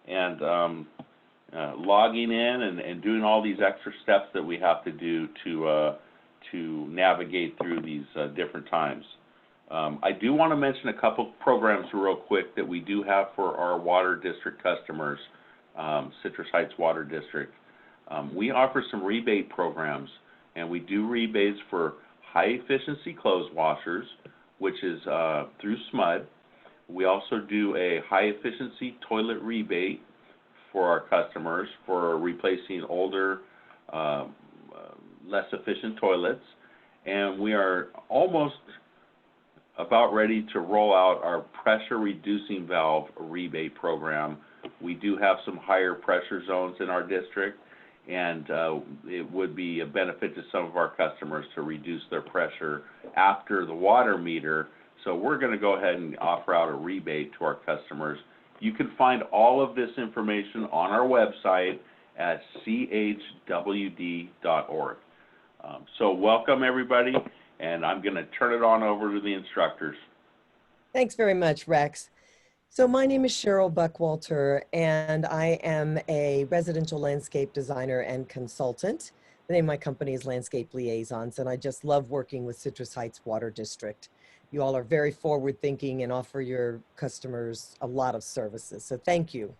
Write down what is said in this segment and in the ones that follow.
and logging in and doing all these extra steps that we have to do to navigate through these different times. I do want to mention a couple programs real quick that we do have for our water district customers, Citrus Heights Water District. We offer some rebate programs, and we do rebates for high efficiency clothes washers, which is through SMUD. We also do a high efficiency toilet rebate for our customers for replacing older, less efficient toilets. And we are almost about ready to roll out our pressure reducing valve rebate program. We do have some higher pressure zones in our district, and it would be a benefit to some of our customers to reduce their pressure after the water meter. So we're going to go ahead and offer out a rebate to our customers. You can find all of this information on our website at chwd.org. So welcome everybody, and I'm going to turn it on over to the instructors. Thanks very much, Rex. So my name is Cheryl Buckwalter, and I am a residential landscape designer and consultant. The name of my company is Landscape Liaisons, and I just love working with Citrus Heights Water District. You all are very forward-thinking and offer your customers a lot of services, so thank you.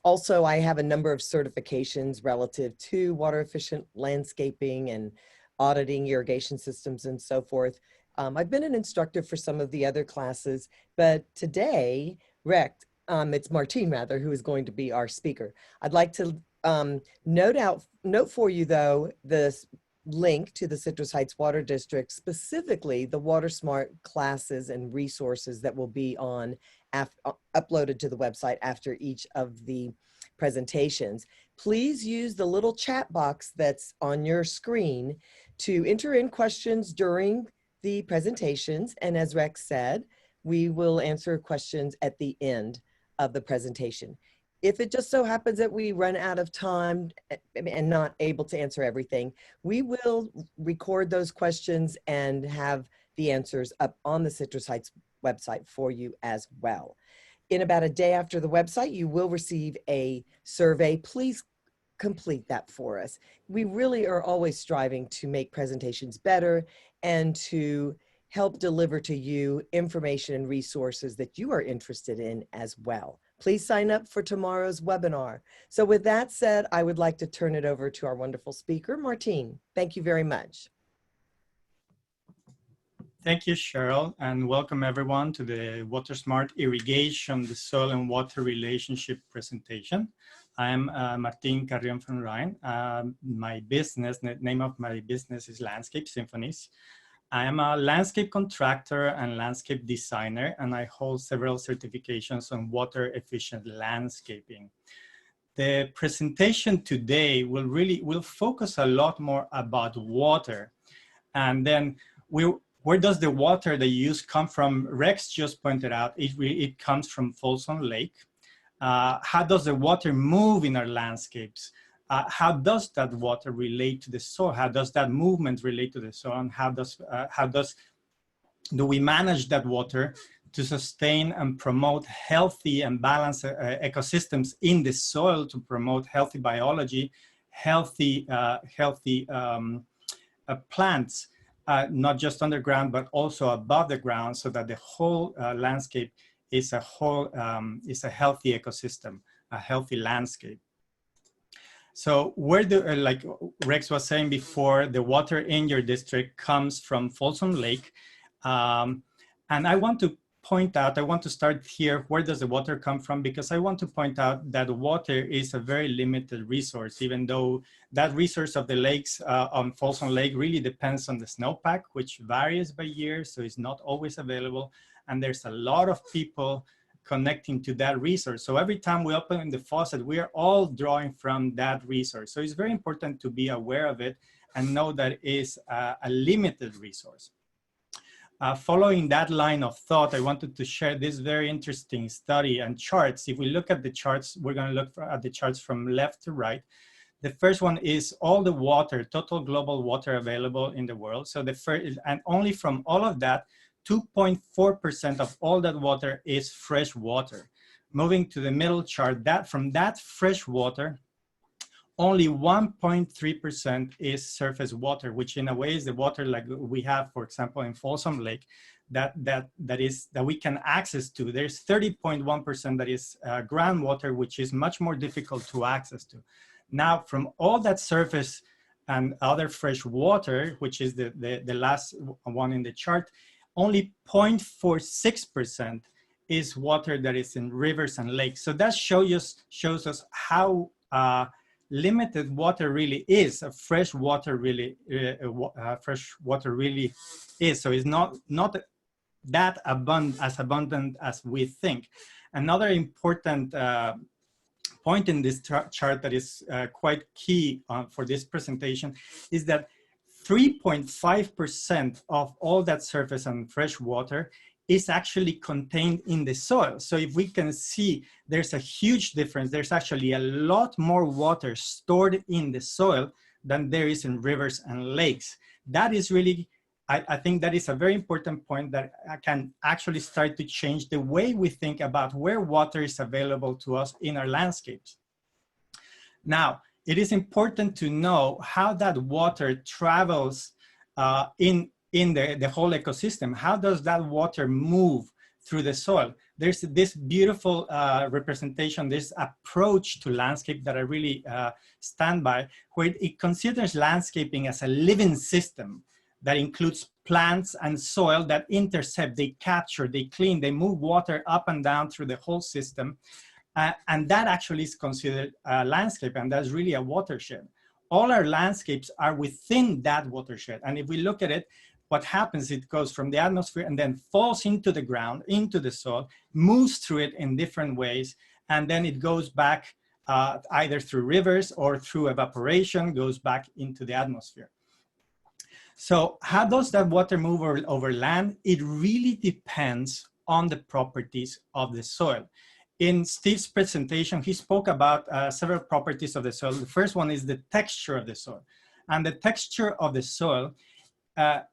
Also, I have a number of certifications relative to water efficient landscaping and auditing irrigation systems and so forth. I've been an instructor for some of the other classes, but today, it's Martine rather, who is going to be our speaker. I'd like to note for you though, this link to the Citrus Heights Water District, specifically the WaterSmart classes and resources that will be on uploaded to the website after each of the presentations. Please use the little chat box that's on your screen to enter in questions during the presentations, and as Rex said, we will answer questions at the end of the presentation. If it just so happens that we run out of time and not able to answer everything, we will record those questions and have the answers up on the Citrus Heights website for you as well. In about a day after the website, you will receive a survey. Please complete that for us. We really are always striving to make presentations better and to help deliver to you information and resources that you are interested in as well. Please sign up for tomorrow's webinar. So with that said, I would like to turn it over to our wonderful speaker, Martine. Thank you very much. Thank you, Cheryl, and welcome everyone to the WaterSmart Irrigation, the Soil and Water Relationship presentation. I am Martine Carrion von Rijn. My business, the name of my business is Landscape Symphonies. I am a landscape contractor and landscape designer, and I hold several certifications on water efficient landscaping. The presentation today will focus a lot more about water. And then where does the water that you use come from? Rex just pointed out, it comes from Folsom Lake. How does the water move in our landscapes? How does that water relate to the soil? How does that movement relate to the soil? And how do we manage that water to sustain and promote healthy and balanced ecosystems in the soil, to promote healthy biology, healthy plants, not just underground, but also above the ground, so that the whole landscape is a healthy ecosystem, a healthy landscape. So where like Rex was saying before, the water in your district comes from Folsom Lake. And I want to point out, I want to start here, where does the water come from? Because I want to point out that water is a very limited resource, even though that resource of the lakes on Folsom Lake really depends on the snowpack, which varies by year, so it's not always available. And there's a lot of people connecting to that resource. So every time we open the faucet, we are all drawing from that resource. So it's very important to be aware of it and know that it is a limited resource. Following that line of thought, I wanted to share this very interesting study and charts. If we look at the charts, we're going to look at the charts from left to right. The first one is all the water, total global water available in the world. So the first, and only from all of that, 2.4% of all that water is fresh water. moving to the middle chart, that from that fresh water, only 1.3% is surface water, which in a way is the water like we have, for example, in Folsom Lake, that we can access to. There's 30.1% that is groundwater, which is much more difficult to access to. Now, from all that surface and other fresh water, which is the last one in the chart, only 0.46% is water that is in rivers and lakes. So that shows us how limited water really is. Fresh water really is. So it's not that abundant as we think. Another important point in this chart that is quite key for this presentation is that 3.5% of all that surface and fresh water is actually contained in the soil. So if we can see, there's a huge difference. There's actually a lot more water stored in the soil than there is in rivers and lakes. That is really, I think that is a very important point that can actually start to change the way we think about where water is available to us in our landscapes. Now, it is important to know how that water travels in the whole ecosystem. How does that water move through the soil? There's this beautiful representation, this approach to landscape that I really stand by, where it considers landscaping as a living system that includes plants and soil that intercept, they capture, they clean, they move water up and down through the whole system. And that actually is considered a landscape, and that's really a watershed. All our landscapes are within that watershed. And if we look at it, what happens, it goes from the atmosphere and then falls into the ground, into the soil, moves through it in different ways, and then it goes back either through rivers or through evaporation, goes back into the atmosphere. So how does that water move over land? It really depends on the properties of the soil. In Steve's presentation, he spoke about several properties of the soil. The first one is the texture of the soil. And the texture of the soil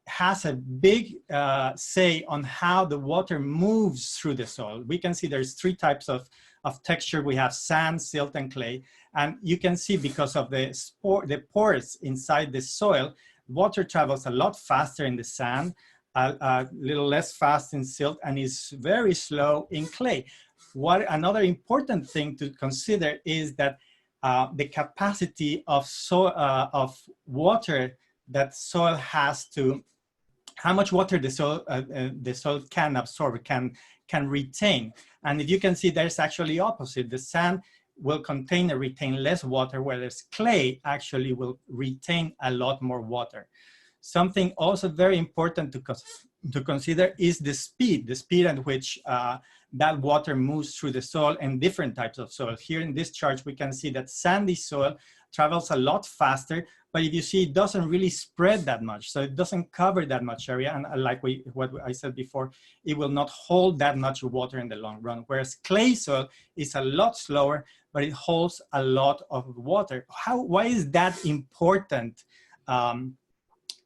has a big say on how the water moves through the soil. We can see there's three types of texture. We have sand, silt, and clay. And you can see because of the pores inside the soil, water travels a lot faster in the sand, a little less fast in silt, and is very slow in clay. Another important thing to consider is that the capacity of water that soil has to, how much water the soil can absorb, can retain. And if you can see, there's actually opposite. The sand will contain and retain less water, whereas clay actually will retain a lot more water. Something also very important to consider is the speed at which that water moves through the soil and different types of soil. Here in this chart, we can see that sandy soil travels a lot faster, but if you see, it doesn't really spread that much. So it doesn't cover that much area. And like what I said before, it will not hold that much water in the long run. Whereas clay soil is a lot slower, but it holds a lot of water. Why is that important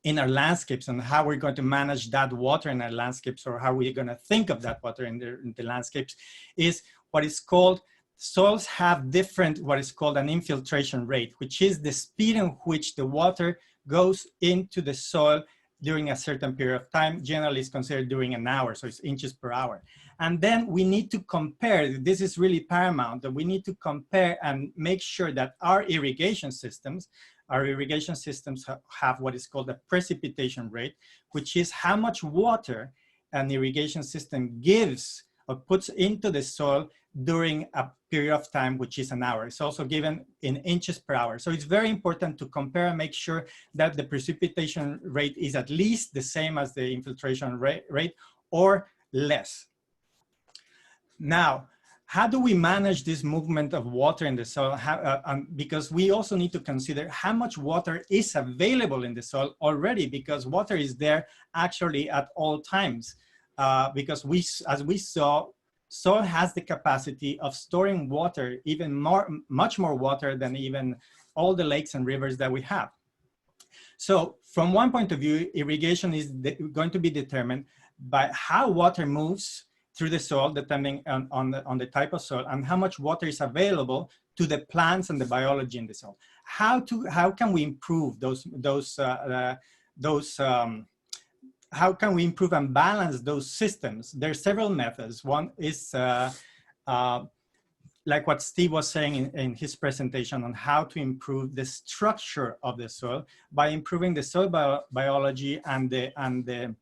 in our landscapes, and how we're going to manage that water in our landscapes, or how we're going to think of that water in the landscapes, is what is called, soils have different, what is called an infiltration rate, which is the speed in which the water goes into the soil during a certain period of time. Generally is considered during an hour, so it's inches per hour. And then we need to compare, this is really paramount, that we need to compare and make sure that our irrigation systems have what is called a precipitation rate, which is how much water an irrigation system gives or puts into the soil during a period of time, which is an hour. It's also given in inches per hour. So it's very important to compare and make sure that the precipitation rate is at least the same as the infiltration rate or less. Now, how do we manage this movement of water in the soil? Because we also need to consider how much water is available in the soil already, because water is there actually at all times. Because as we saw, soil has the capacity of storing water, much more water than even all the lakes and rivers that we have. So from one point of view, irrigation is going to be determined by how water moves through the soil, depending on the type of soil, and how much water is available to the plants and the biology in the soil. How can we improve how can we improve and balance those systems? There are several methods. One is like what Steve was saying in his presentation on how to improve the structure of the soil by improving the soil biology and the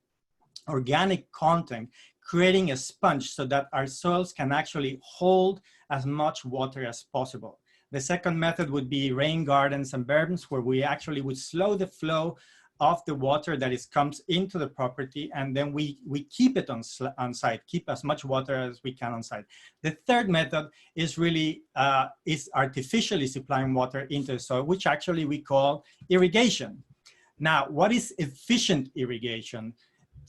organic content, creating a sponge so that our soils can actually hold as much water as possible. The second method would be rain gardens and berms, where we actually would slow the flow of the water that comes into the property, and then we keep it on site, keep as much water as we can on site. The third method is really is artificially supplying water into the soil, which actually we call irrigation. Now, what is efficient irrigation?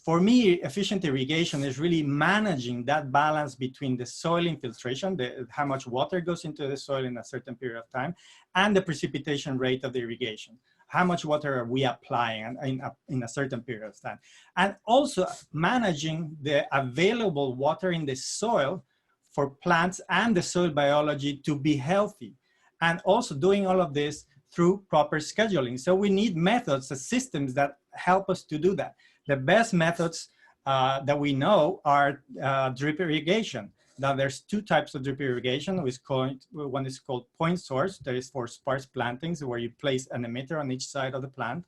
For me, efficient irrigation is really managing that balance between the soil infiltration, how much water goes into the soil in a certain period of time, and the precipitation rate of the irrigation. How much water are we applying in a certain period of time? And also managing the available water in the soil for plants and the soil biology to be healthy. And also doing all of this through proper scheduling. So we need methods, systems that help us to do that. The best methods that we know are drip irrigation. Now there's two types of drip irrigation. One is called point source. That is for sparse plantings, where you place an emitter on each side of the plant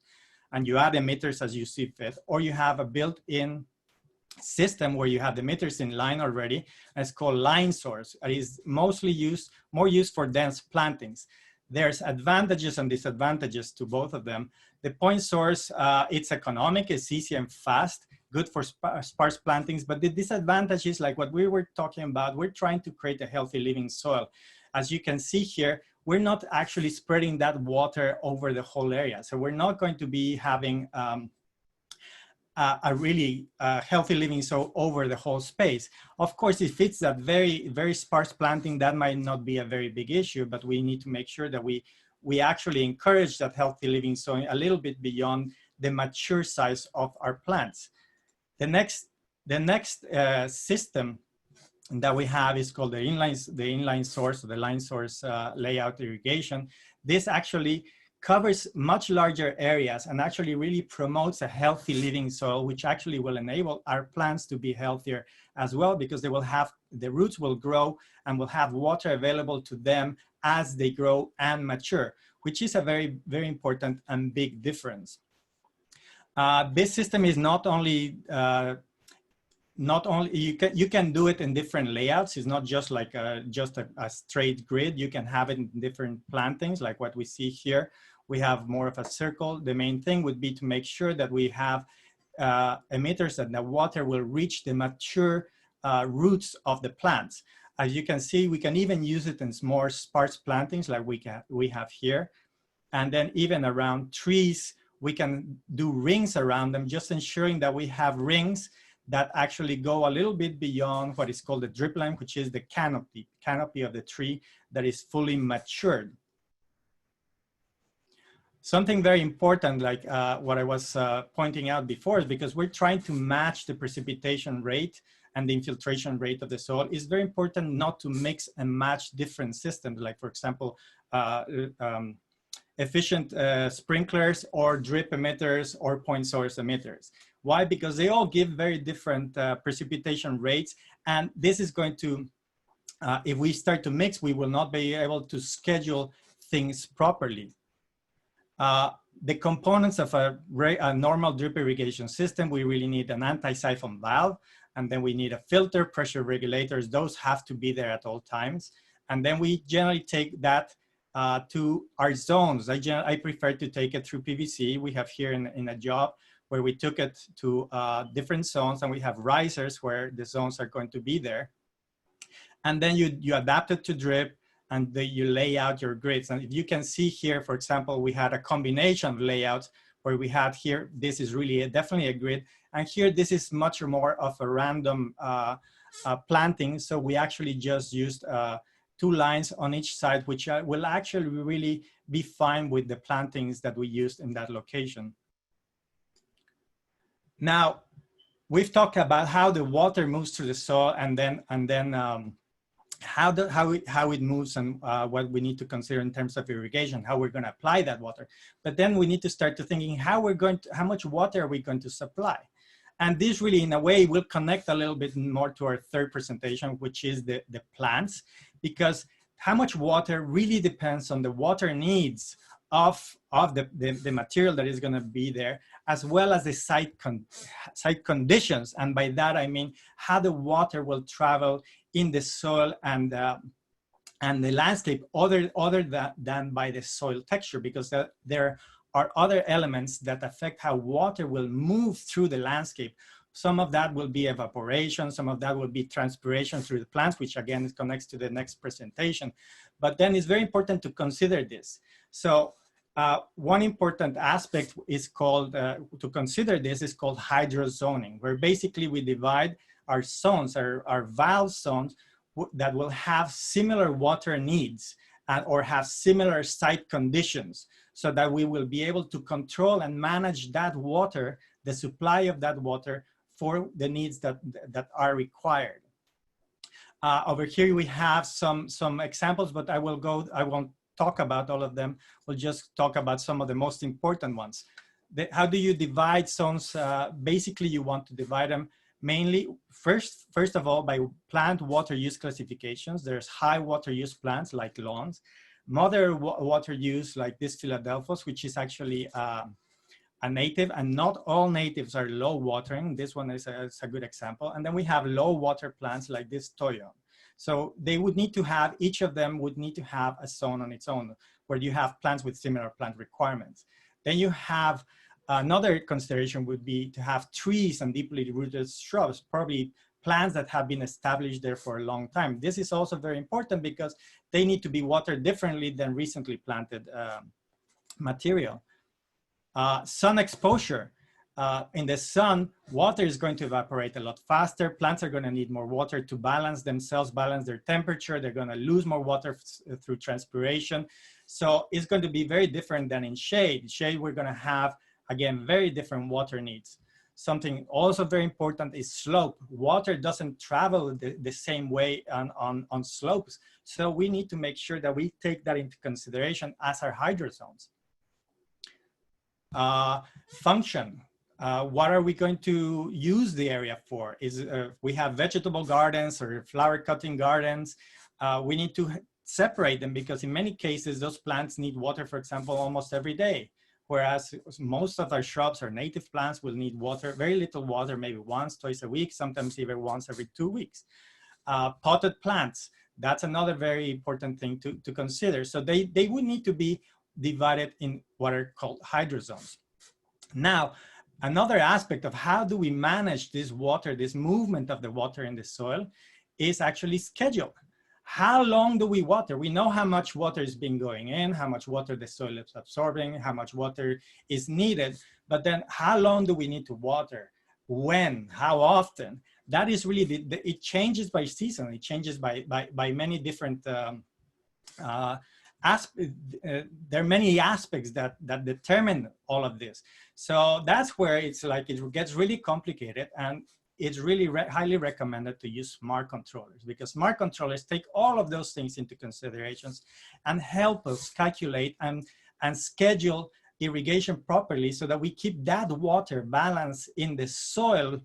and you add emitters as you see fit. Or you have a built-in system where you have the emitters in line already. And it's called line source. It is mostly more used for dense plantings. There's advantages and disadvantages to both of them. The point source, it's economic, it's easy and fast, good for sparse plantings, but the disadvantage is like what we were talking about. We're trying to create a healthy living soil. As you can see here, we're not actually spreading that water over the whole area. So we're not going to be having a really healthy living soil over the whole space. Of course, if it's a very, very sparse planting, that might not be a very big issue, but we need to make sure that we actually encourage that healthy living soil a little bit beyond the mature size of our plants. The next system that we have is called the inline source, or the line source layout irrigation. This actually covers much larger areas and actually really promotes a healthy living soil, which actually will enable our plants to be healthier as well, because the roots will grow and will have water available to them as they grow and mature, which is a very, very important and big difference. This system is not only you can do it in different layouts. It's not just like just a straight grid. You can have it in different plantings, like what we see here. We have more of a circle. The main thing would be to make sure that we have emitters that the water will reach the mature roots of the plants. As you can see, we can even use it in more sparse plantings like we have here. And then even around trees, we can do rings around them, just ensuring that we have rings that actually go a little bit beyond what is called the dripline, which is the canopy of the tree that is fully matured. Something very important, like what I was pointing out before, is because we're trying to match the precipitation rate and the infiltration rate of the soil. It's very important not to mix and match different systems, like for example, efficient sprinklers or drip emitters or point source emitters. Why? Because they all give very different precipitation rates, and this is going to, if we start to mix, we will not be able to schedule things properly. The components of a normal drip irrigation system, we really need an anti-siphon valve, and then we need a filter, pressure regulators. Those have to be there at all times. And then we generally take that to our zones. I prefer to take it through PVC. We have here in a job where we took it to different zones, and we have risers where the zones are going to be there. And then you adapt it to drip, and you lay out your grids. And if you can see here, for example, we had a combination of layouts where we had here, this is really definitely a grid. And here, this is much more of a random planting. So we actually just used 2 lines on each side, which will actually really be fine with the plantings that we used in that location. Now, we've talked about how the water moves through the soil, and then how it moves, and what we need to consider in terms of irrigation, how we're going to apply that water. But then we need to start to thinking how much water are we going to supply? And this really, in a way, will connect a little bit more to our third presentation, which is the plants, because how much water really depends on the water needs of the material that is going to be there, as well as the site conditions. And by that, I mean how the water will travel in the soil and the landscape, other than by the soil texture, because there are other elements that affect how water will move through the landscape. Some of that will be evaporation, some of that will be transpiration through the plants, which again connects to the next presentation. But then it's very important to consider this. So one important aspect is called, to consider this, is called hydrozoning, where basically we divide our zones, our valve zones, that will have similar water needs or have similar site conditions, so that we will be able to control and manage that water, the supply of that water, for the needs that are required. Over here we have some examples, but I won't talk about all of them. We'll just talk about some of the most important ones. How do you divide zones? Basically, you want to divide them mainly, first of all, by plant water use classifications. There's high water use plants like lawns, moderate water use like this Philadelphus, which is actually a native, and not all natives are low watering. This one is a good example. And then we have low water plants like this Toyon. So they would need to have, each of them would need to have a zone on its own, where you have plants with similar plant requirements. Then you have another consideration would be to have trees and deeply rooted shrubs, probably plants that have been established there for a long time. This is also very important because they need to be watered differently than recently planted material. Sun exposure. In the sun, water is going to evaporate a lot faster. Plants are going to need more water to balance themselves, balance their temperature. They're going to lose more water through transpiration. So it's going to be very different than in shade. Shade, we're going to have, again, very different water needs. Something also very important is slope. Water doesn't travel the same way on slopes. So we need to make sure that we take that into consideration as our hydrozones. Function. What are we going to use the area for? We have vegetable gardens or flower cutting gardens. We need to separate them because in many cases, those plants need water, for example, almost every day. Whereas most of our shrubs or native plants will need water, very little water, maybe once, twice a week, sometimes even once every 2 weeks. Potted plants, that's another very important thing to consider. So they would need to be divided in what are called hydrozones. Now, another aspect of how do we manage this water, this movement of the water in the soil, is actually schedule. How long do we water? We know how much water is being going in, how much water the soil is absorbing, how much water is needed, but then how long do we need to water? When? How often? That is really, it changes by season, it changes by many different there are many aspects that determine all of this. So that's where it's like, it gets really complicated, and it's really highly recommended to use smart controllers, because smart controllers take all of those things into considerations and help us calculate and schedule irrigation properly so that we keep that water balance in the soil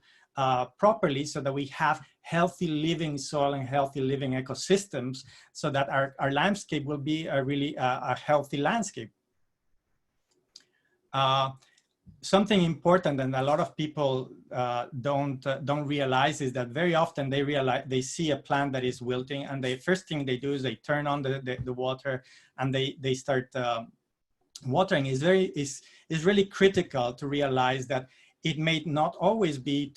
properly, so that we have healthy living soil and healthy living ecosystems, so that our landscape will be a healthy landscape. Something important, and a lot of people don't realize, is that very often they see a plant that is wilting, and the first thing they do is they turn on the water and they start watering. Is really critical to realize that it may not always be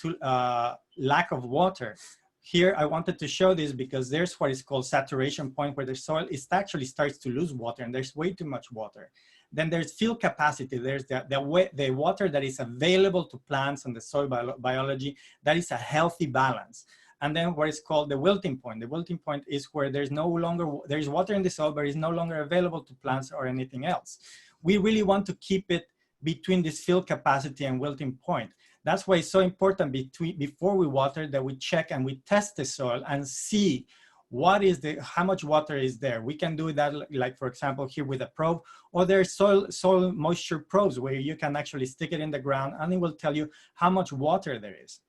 lack of water. Here, I wanted to show this because there's what is called saturation point, where the soil actually starts to lose water and there's way too much water. Then there's field capacity. There's the water that is available to plants and the soil biology. That is a healthy balance. And then what is called the wilting point. The wilting point is where there's water in the soil, but it's no longer available to plants or anything else. We really want to keep it between this field capacity and wilting point. That's why it's so important before we water that we check and we test the soil and see how much water is there. We can do that, like for example, here with a probe, or there's soil moisture probes where you can actually stick it in the ground and it will tell you how much water there is.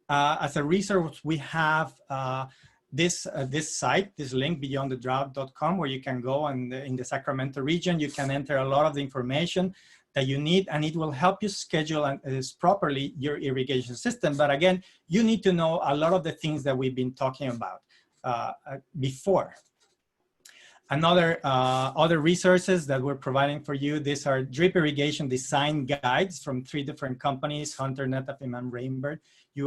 As a resource, we have this site, this link, beyondthedrought.com, where you can go, and in the Sacramento region, you can enter a lot of the information that you need, and it will help you schedule properly your irrigation system. But again, you need to know a lot of the things that we've been talking about before. Other resources that we're providing for you, these are drip irrigation design guides from 3 different companies, Hunter, Netafim, and Rainbird.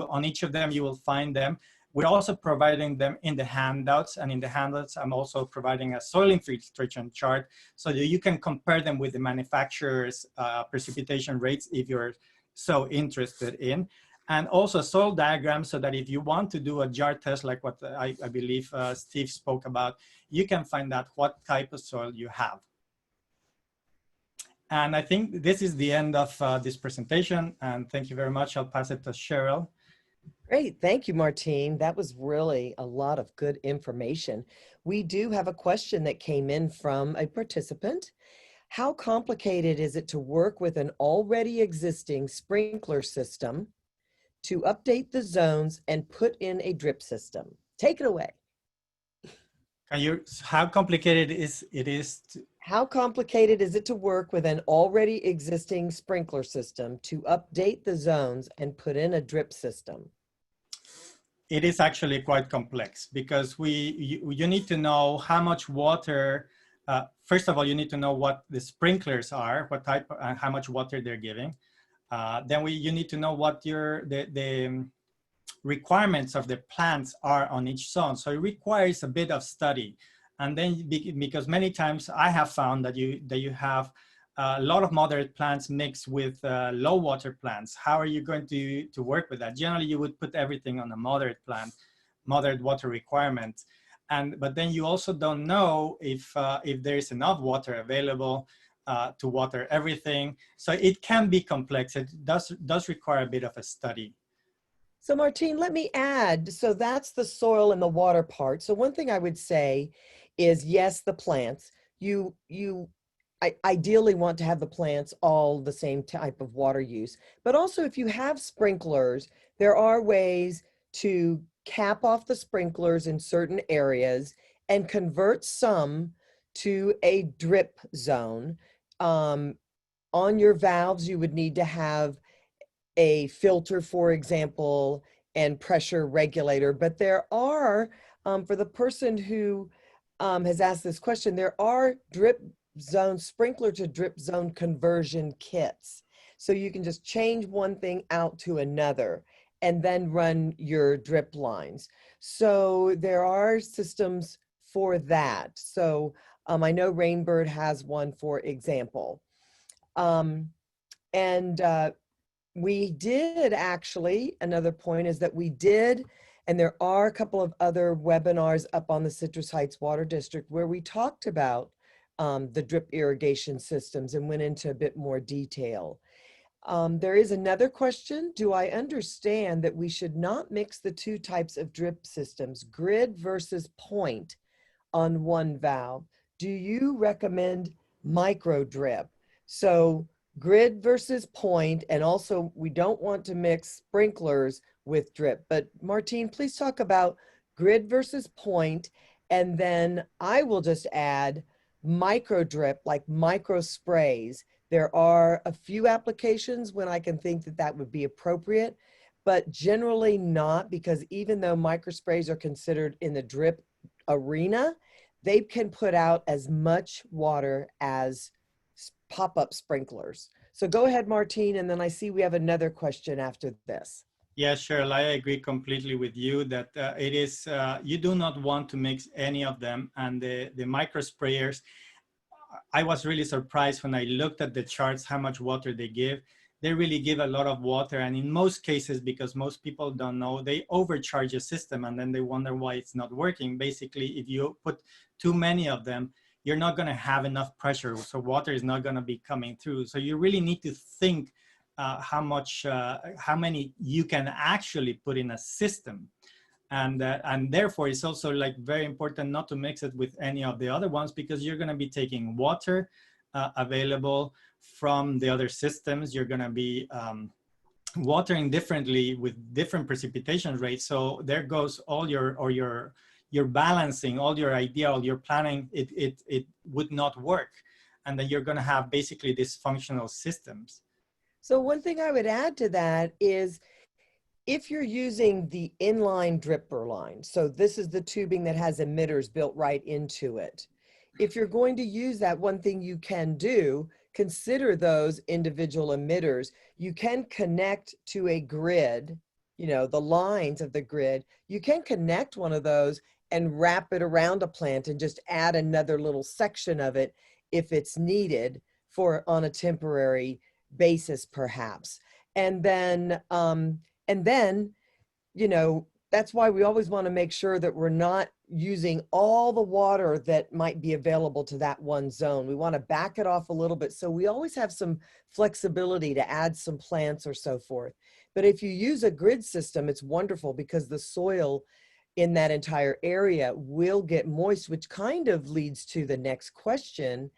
On each of them, you will find them. We're also providing them in the handouts, and in the handouts, I'm also providing a soil infiltration chart so that you can compare them with the manufacturer's precipitation rates if you're so interested in. And also soil diagrams, so that if you want to do a jar test, like what I believe Steve spoke about, you can find out what type of soil you have. And I think this is the end of this presentation. And thank you very much. I'll pass it to Cheryl. Great. Thank you, Martin. That was really a lot of good information. We do have a question that came in from a participant. How complicated is it to work with an already existing sprinkler system to update the zones and put in a drip system? Take it away. How complicated How complicated is it to work with an already existing sprinkler system to update the zones and put in a drip system? It is actually quite complex, because you need to know how much water. First of all, you need to know what the sprinklers are, what type, and how much water they're giving. Then you need to know what the requirements of the plants are on each zone. So it requires a bit of study. And then because many times I have found that you have a lot of moderate plants mixed with low water plants. How are you going to work with that? Generally, you would put everything on a moderate plant, moderate water requirements. But then you also don't know if there is enough water available to water everything. So it can be complex. It does require a bit of a study. So Martin, let me add, so that's the soil and the water part. So one thing I would say is, yes, the plants, I ideally want to have the plants all the same type of water use, but also if you have sprinklers, there are ways to cap off the sprinklers in certain areas and convert some to a drip zone. On your valves, you would need to have a filter, for example, and pressure regulator. But there are, for the person who has asked this question, there are drip zone, sprinkler to drip zone conversion kits. So you can just change one thing out to another and then run your drip lines. So there are systems for that. So I know Rainbird has one, for example. We did actually, another point is that we did, and there are a couple of other webinars up on the Citrus Heights Water District where we talked about the drip irrigation systems and went into a bit more detail. There is another question. Do I understand that we should not mix the 2 types of drip systems, grid versus point, on one valve? Do you recommend micro drip? So grid versus point, and also we don't want to mix sprinklers with drip. But Martin, please talk about grid versus point, and then I will just add micro drip, like micro sprays. There are a few applications when I can think that that would be appropriate, but generally not, because even though micro sprays are considered in the drip arena, they can put out as much water as pop-up sprinklers. So go ahead, Martin, and then I see we have another question after this. Yeah, Cheryl, I agree completely with you that it is, you do not want to mix any of them. And the micro sprayers, I was really surprised when I looked at the charts, how much water they give. They really give a lot of water. And in most cases, because most people don't know, they overcharge a system and then they wonder why it's not working. Basically, if you put too many of them, you're not going to have enough pressure. So water is not going to be coming through. So you really need to think how many you can actually put in a system. And therefore it's also like very important not to mix it with any of the other ones, because you're going to be taking water available from the other systems. You're going to be watering differently with different precipitation rates. So there goes all your balancing, all your idea, all your planning, it would not work. And then you're going to have basically dysfunctional systems. So one thing I would add to that is, if you're using the inline dripper line, so this is the tubing that has emitters built right into it. If you're going to use that, one thing you can do, consider those individual emitters. You can connect to a grid, you know, the lines of the grid. You can connect one of those and wrap it around a plant and just add another little section of it if it's needed for on a temporary basis, perhaps. And then, you know, that's why we always want to make sure that we're not using all the water that might be available to that one zone. We want to back it off a little bit, so we always have some flexibility to add some plants or so forth. But if you use a grid system, it's wonderful because the soil in that entire area will get moist, which kind of leads to the next question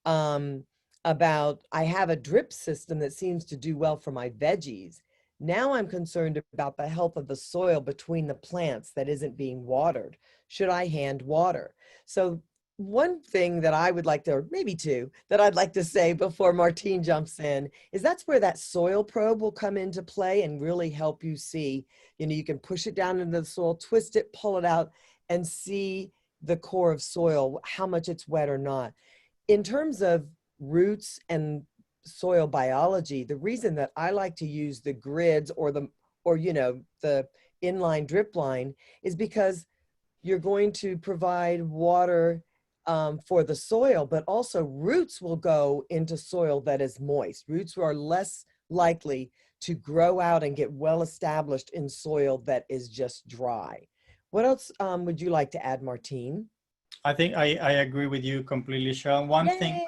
about, I have a drip system that seems to do well for my veggies. Now I'm concerned about the health of the soil between the plants that isn't being watered. Should I hand water? So one thing that I would like to, or maybe two, that I'd like to say before Martine jumps in, is that's where that soil probe will come into play and really help you see, you know, you can push it down into the soil, twist it, pull it out, and see the core of soil, how much it's wet or not. In terms of roots and soil biology, the reason that I like to use the grids or the inline drip line is because you're going to provide water for the soil, but also roots will go into soil that is moist. Roots are less likely to grow out and get well established in soil that is just dry. What else would you like to add, Martine? I think I agree with you completely, Sean. One Yay! thing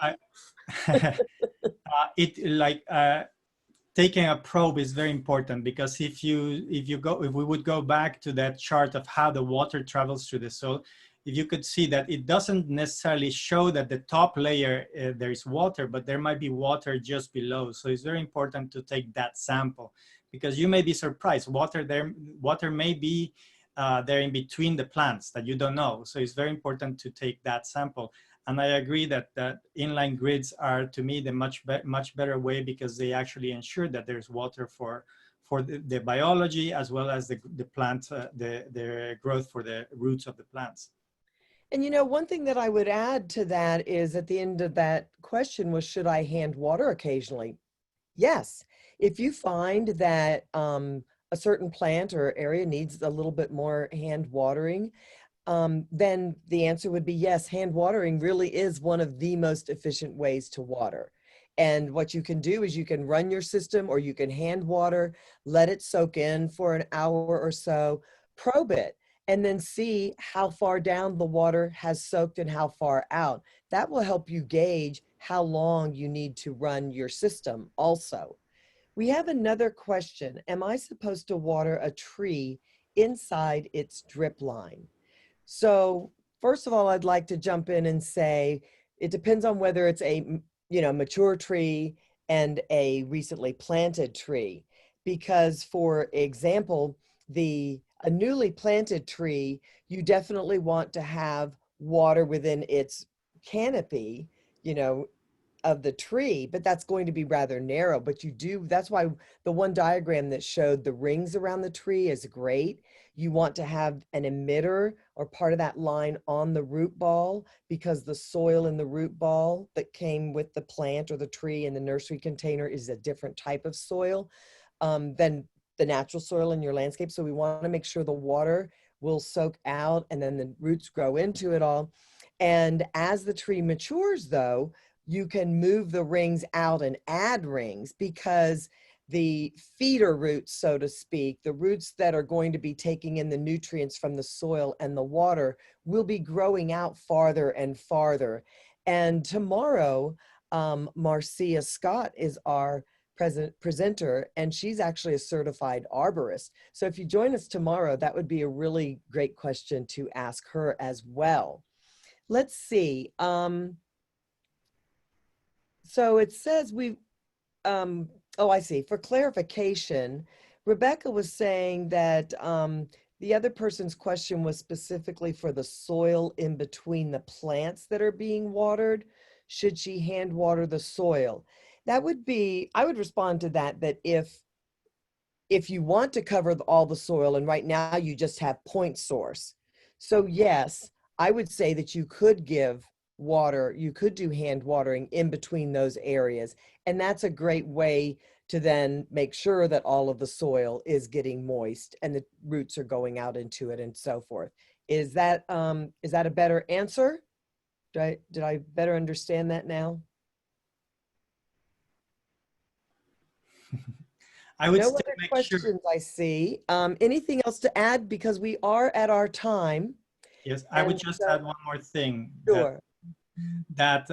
taking a probe is very important, because if we would go back to that chart of how the water travels through the soil, if you could see that it doesn't necessarily show that the top layer there is water, but there might be water just below. So it's very important to take that sample, because you may be surprised. Water may be there in between the plants that you don't know. So it's very important to take that sample. And I agree that inline grids are, to me, the much better way, because they actually ensure that there's water for the biology, as well as the plant, the growth for the roots of the plants. And you know, one thing that I would add to that is, at the end of that question was, should I hand water occasionally? Yes. If you find that a certain plant or area needs a little bit more hand watering, then the answer would be yes. Hand watering really is one of the most efficient ways to water. And what you can do is you can run your system, or you can hand water, let it soak in for an hour or so, probe it, and then see how far down the water has soaked and how far out. That will help you gauge how long you need to run your system also. We have another question. Am I supposed to water a tree inside its drip line? So first of all, I'd like to jump in and say, it depends on whether it's a mature tree and a recently planted tree. Because, for example, a newly planted tree, you definitely want to have water within its canopy, of the tree, but that's going to be rather narrow. But that's why the one diagram that showed the rings around the tree is great. You want to have an emitter or part of that line on the root ball, because the soil in the root ball that came with the plant or the tree in the nursery container is a different type of soil than the natural soil in your landscape. So we want to make sure the water will soak out and then the roots grow into it all. And as the tree matures, though, you can move the rings out and add rings, because the feeder roots, so to speak, the roots that are going to be taking in the nutrients from the soil and the water, will be growing out farther and farther. And tomorrow, Marcia Scott is our presenter, and she's actually a certified arborist. So if you join us tomorrow, that would be a really great question to ask her as well. Let's see. So it says oh, I see. For clarification, Rebecca was saying that the other person's question was specifically for the soil in between the plants that are being watered. Should she hand water the soil? That would be, I would respond to that, that if you want to cover all the soil, and right now you just have point source. So yes, I would say that you could give water, you could do hand watering in between those areas. And that's a great way to then make sure that all of the soil is getting moist and the roots are going out into it and so forth. Is that a better answer? Did I better understand that now? I would No still other make questions sure. I see. Anything else to add? Because we are at our time. Yes, I would And just so, add one more thing. sure. That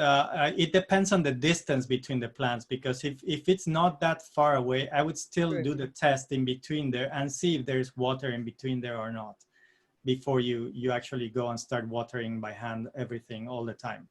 it depends on the distance between the plants, because if it's not that far away, I would still True. do the test in between there and see if there's water in between there or not before you actually go and start watering by hand everything all the time.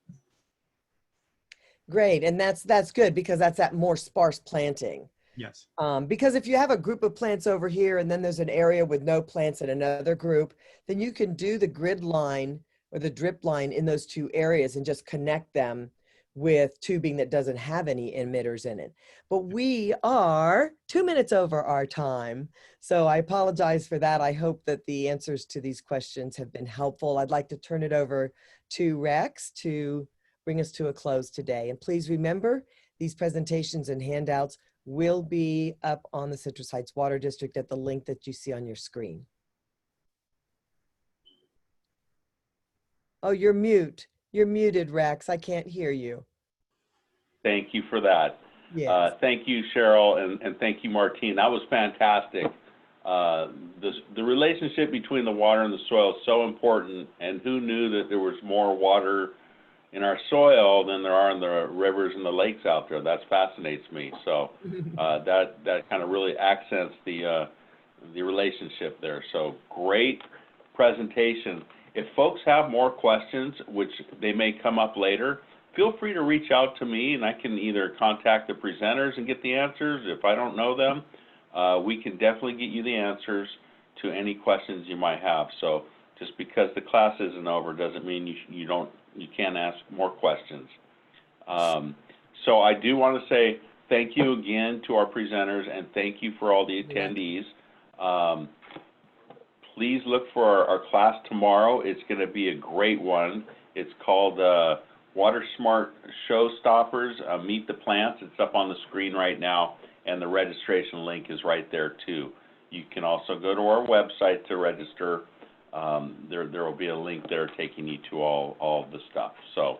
Great. And that's good, because that's that more sparse planting. Yes. Because if you have a group of plants over here and then there's an area with no plants in another group, then you can do the grid line or the drip line in those two areas and just connect them with tubing that doesn't have any emitters in it. But we are 2 minutes over our time. So I apologize for that. I hope that the answers to these questions have been helpful. I'd like to turn it over to Rex to bring us to a close today. And please remember, these presentations and handouts will be up on the Citrus Heights Water District at the link that you see on your screen. Oh, you're mute. You're muted, Rex. I can't hear you. Thank you for that. Yes. Thank you, Cheryl, and thank you, Martine. That was fantastic. The relationship between the water and the soil is so important, and who knew that there was more water in our soil than there are in the rivers and the lakes out there? That fascinates me. So that kind of really accents the relationship there. So great presentation. If folks have more questions, which they may come up later, feel free to reach out to me, and I can either contact the presenters and get the answers. If I don't know them, we can definitely get you the answers to any questions you might have. So just because the class isn't over doesn't mean you can't ask more questions. So I do want to say thank you again to our presenters, and thank you for all the attendees. Please look for our class tomorrow. It's going to be a great one. It's called WaterSmart Showstoppers, Meet the Plants. It's up on the screen right now, and the registration link is right there too. You can also go to our website to register. There will be a link there taking you to all the stuff. So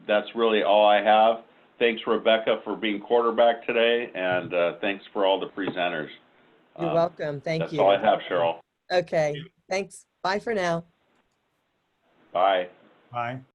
that's really all I have. Thanks, Rebecca, for being quarterback today, and thanks for all the presenters. You're welcome. Thank you. That's all I have, Cheryl. Okay. Thanks. Bye for now. Bye. Bye.